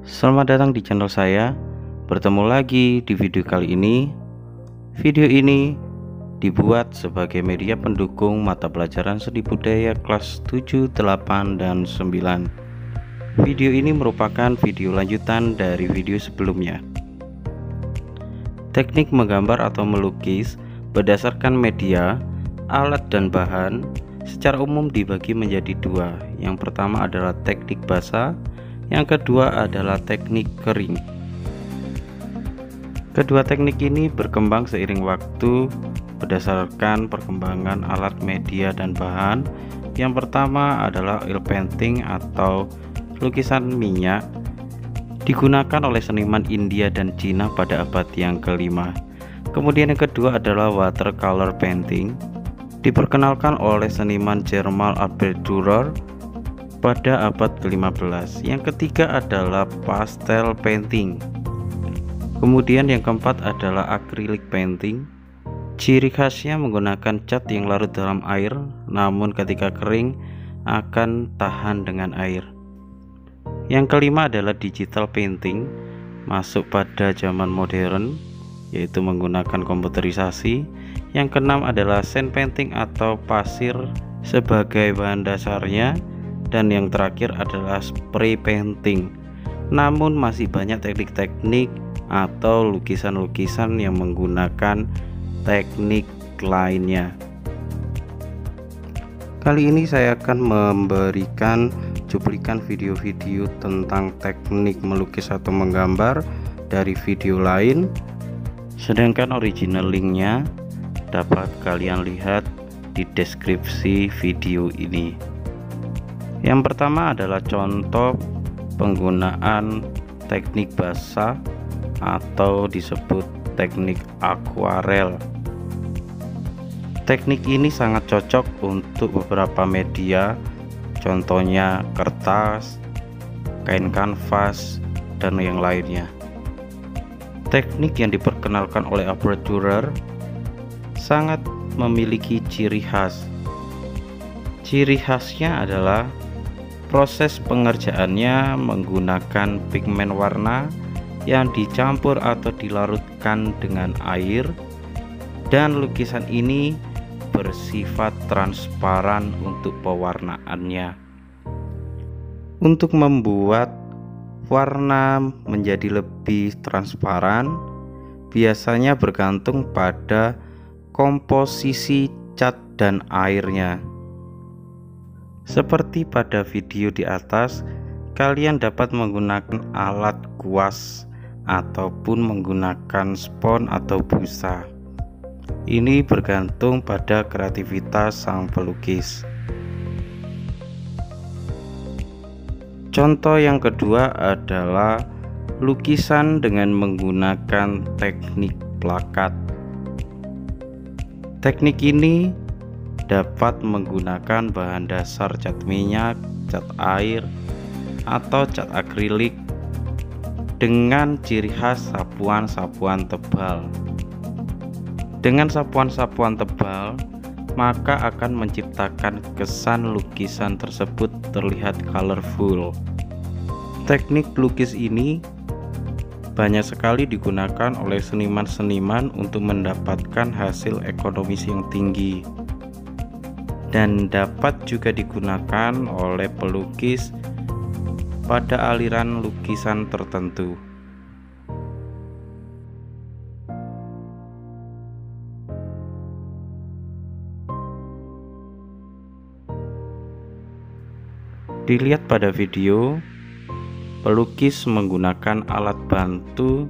Selamat datang di channel saya. Bertemu lagi di video kali ini. Video ini dibuat sebagai media pendukung mata pelajaran seni budaya kelas 7, 8, dan 9. Video ini merupakan video lanjutan dari video sebelumnya. Teknik menggambar atau melukis berdasarkan media, alat, dan bahan secara umum dibagi menjadi dua. Yang pertama adalah teknik basah, yang kedua adalah teknik kering. Kedua teknik ini berkembang seiring waktu berdasarkan perkembangan alat, media, dan bahan. Yang pertama adalah oil painting atau lukisan minyak, digunakan oleh seniman India dan Cina pada abad yang kelima. Kemudian yang kedua adalah watercolor painting, diperkenalkan oleh seniman Jerman Albert Dürer pada abad ke-15. Yang ketiga adalah pastel painting. Kemudian yang keempat adalah acrylic painting. Ciri khasnya menggunakan cat yang larut dalam air, namun ketika kering akan tahan dengan air. Yang kelima adalah digital painting, masuk pada zaman modern, yaitu menggunakan komputerisasi. Yang keenam adalah sand painting atau pasir sebagai bahan dasarnya. Dan yang terakhir adalah spray painting. Namun masih banyak teknik-teknik atau lukisan-lukisan yang menggunakan teknik lainnya. Kali ini saya akan memberikan cuplikan video-video tentang teknik melukis atau menggambar dari video lain, sedangkan original linknya dapat kalian lihat di deskripsi video ini. Yang pertama adalah contoh penggunaan teknik basah atau disebut teknik akuarel. Teknik ini sangat cocok untuk beberapa media, contohnya kertas, kain kanvas, dan yang lainnya. Teknik yang diperkenalkan oleh Albert Dürer sangat memiliki ciri khas. Ciri khasnya adalah proses pengerjaannya menggunakan pigmen warna yang dicampur atau dilarutkan dengan air, dan lukisan ini bersifat transparan untuk pewarnaannya. Untuk membuat warna menjadi lebih transparan, biasanya bergantung pada komposisi cat dan airnya. Seperti pada video di atas, kalian dapat menggunakan alat kuas ataupun menggunakan spons atau busa. Ini bergantung pada kreativitas sang pelukis. Contoh yang kedua adalah lukisan dengan menggunakan teknik plakat. Teknik ini dapat menggunakan bahan dasar cat minyak, cat air, atau cat akrilik dengan ciri khas sapuan-sapuan tebal. Dengan sapuan-sapuan tebal, maka akan menciptakan kesan lukisan tersebut terlihat colorful. Teknik lukis ini banyak sekali digunakan oleh seniman-seniman untuk mendapatkan hasil ekonomis yang tinggi, dan dapat juga digunakan oleh pelukis pada aliran lukisan tertentu. Dilihat pada video, pelukis menggunakan alat bantu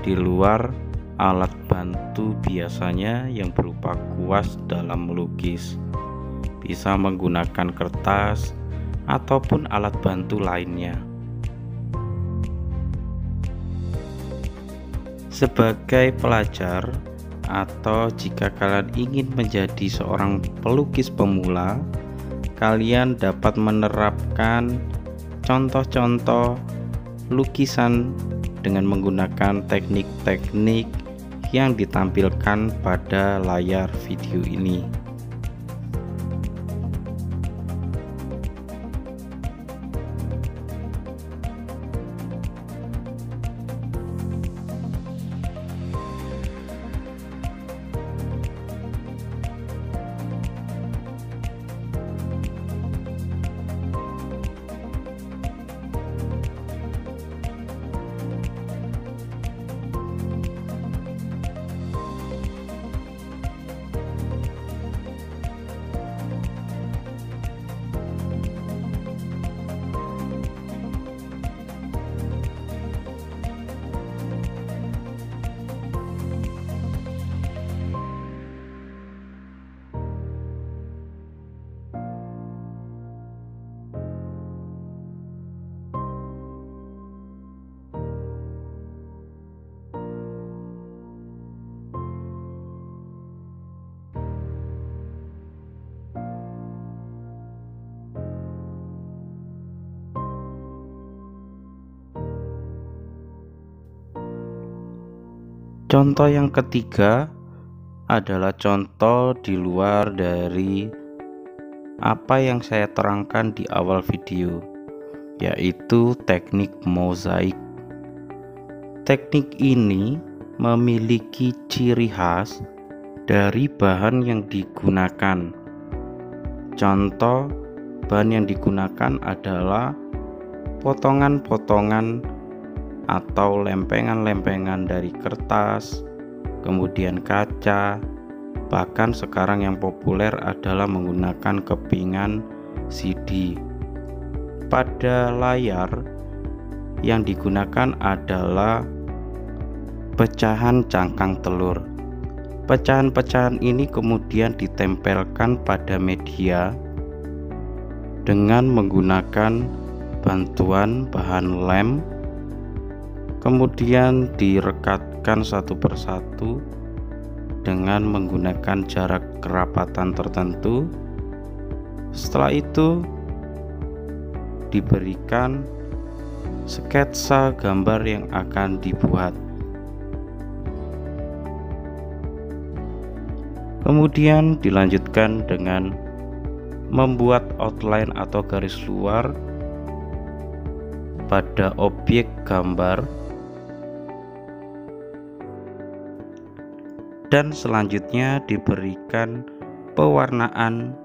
di luar alat bantu biasanya yang berupa kuas dalam melukis. Bisa menggunakan kertas ataupun alat bantu lainnya. Sebagai pelajar atau jika kalian ingin menjadi seorang pelukis pemula, kalian dapat menerapkan contoh-contoh lukisan dengan menggunakan teknik-teknik yang ditampilkan pada layar video ini. Contoh yang ketiga adalah contoh di luar dari apa yang saya terangkan di awal video, yaitu teknik mozaik. Teknik ini memiliki ciri khas dari bahan yang digunakan. Contoh bahan yang digunakan adalah potongan-potongan atau lempengan-lempengan dari kertas, kemudian kaca, bahkan sekarang yang populer adalah menggunakan kepingan CD. Pada layar yang digunakan adalah pecahan cangkang telur. Pecahan-pecahan ini kemudian ditempelkan pada media dengan menggunakan bantuan bahan lem, kemudian direkatkan satu persatu dengan menggunakan jarak kerapatan tertentu. Setelah itu diberikan sketsa gambar yang akan dibuat. Kemudian dilanjutkan dengan membuat outline atau garis luar pada objek gambar, dan selanjutnya diberikan pewarnaan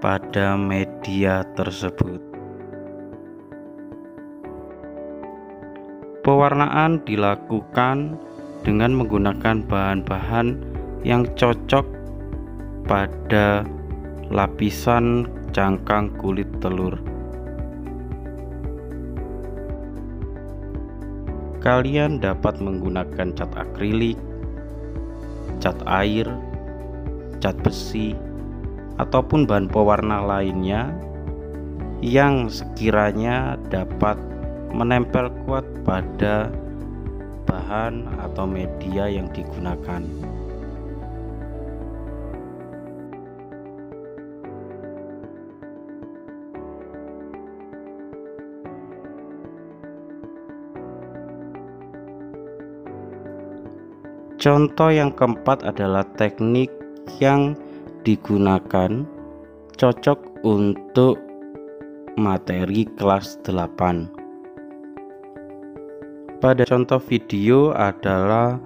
pada media tersebut. Pewarnaan dilakukan dengan menggunakan bahan-bahan yang cocok pada lapisan cangkang kulit telur. Kalian dapat menggunakan cat akrilik, cat air, cat besi, ataupun bahan pewarna lainnya yang sekiranya dapat menempel kuat pada bahan atau media yang digunakan. Contoh yang keempat adalah teknik yang digunakan cocok untuk materi kelas 8. Pada contoh video adalah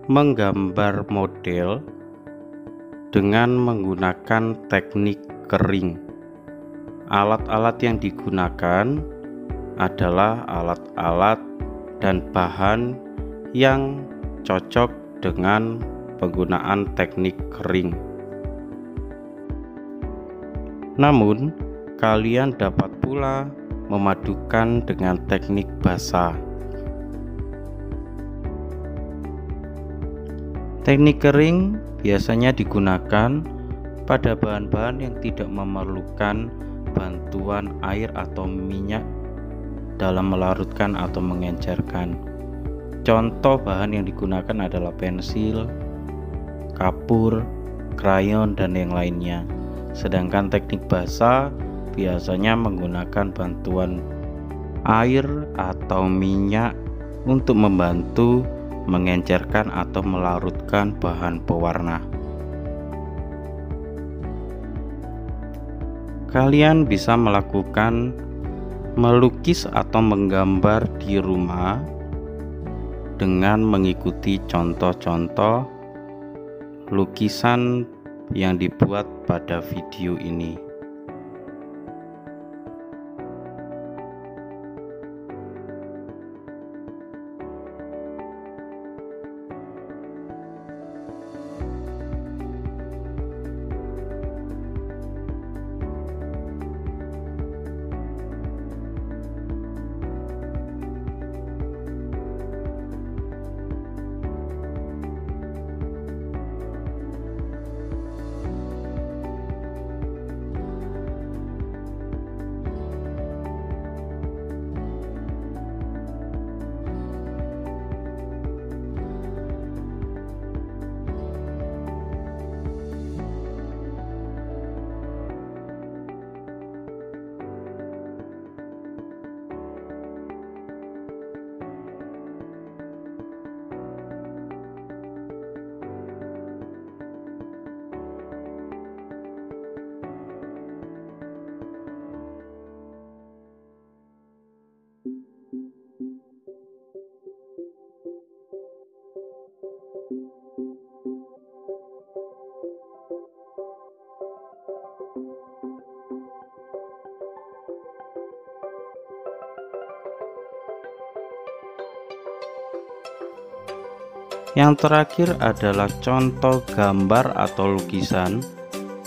menggambar model dengan menggunakan teknik kering. Alat-alat yang digunakan adalah alat-alat dan bahan yang cocok dengan penggunaan teknik kering. Namun, kalian dapat pula memadukan dengan teknik basah. Teknik kering biasanya digunakan pada bahan-bahan yang tidak memerlukan bantuan air atau minyak dalam melarutkan atau mengencerkan. Contoh bahan yang digunakan adalah pensil, kapur, krayon, dan yang lainnya. Sedangkan teknik basah biasanya menggunakan bantuan air atau minyak untuk membantu mengencerkan atau melarutkan bahan pewarna. Kalian bisa melakukan melukis atau menggambar di rumah dengan mengikuti contoh-contoh lukisan yang dibuat pada video ini. Yang terakhir adalah contoh gambar atau lukisan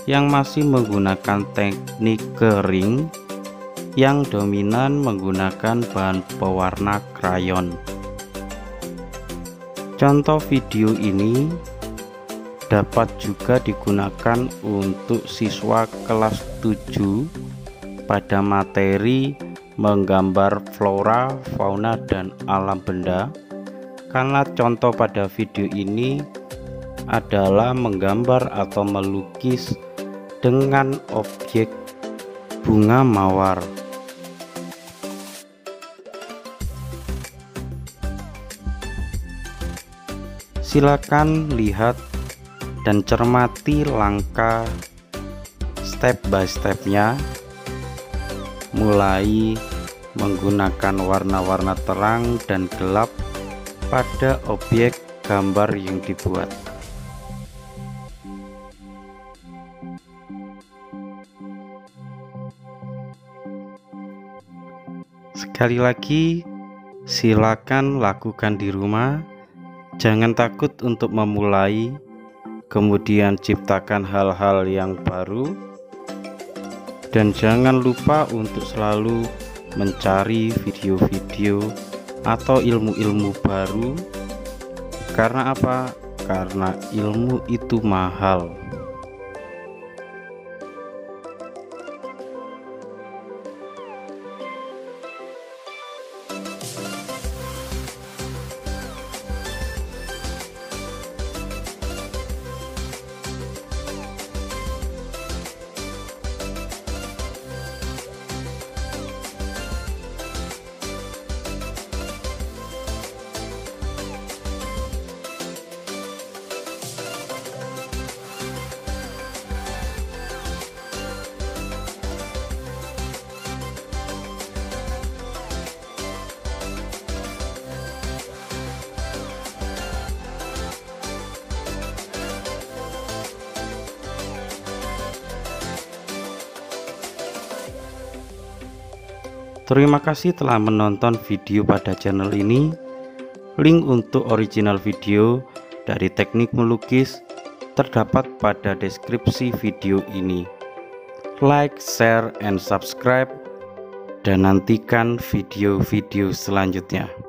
yang masih menggunakan teknik kering yang dominan menggunakan bahan pewarna krayon. Contoh video ini dapat juga digunakan untuk siswa kelas 7 pada materi menggambar flora, fauna, dan alam benda, karena contoh pada video ini adalah menggambar atau melukis dengan objek bunga mawar. Silakan lihat dan cermati langkah step by stepnya, mulai menggunakan warna-warna terang dan gelap pada objek gambar yang dibuat. Sekali lagi, silakan lakukan di rumah. Jangan takut untuk memulai, kemudian ciptakan hal-hal yang baru, dan jangan lupa untuk selalu mencari video-video atau ilmu-ilmu baru. Karena apa? Karena ilmu itu mahal. Terima kasih telah menonton video pada channel ini. Link untuk original video dari teknik melukis terdapat pada deskripsi video ini. Like, share, and subscribe, dan nantikan video-video selanjutnya.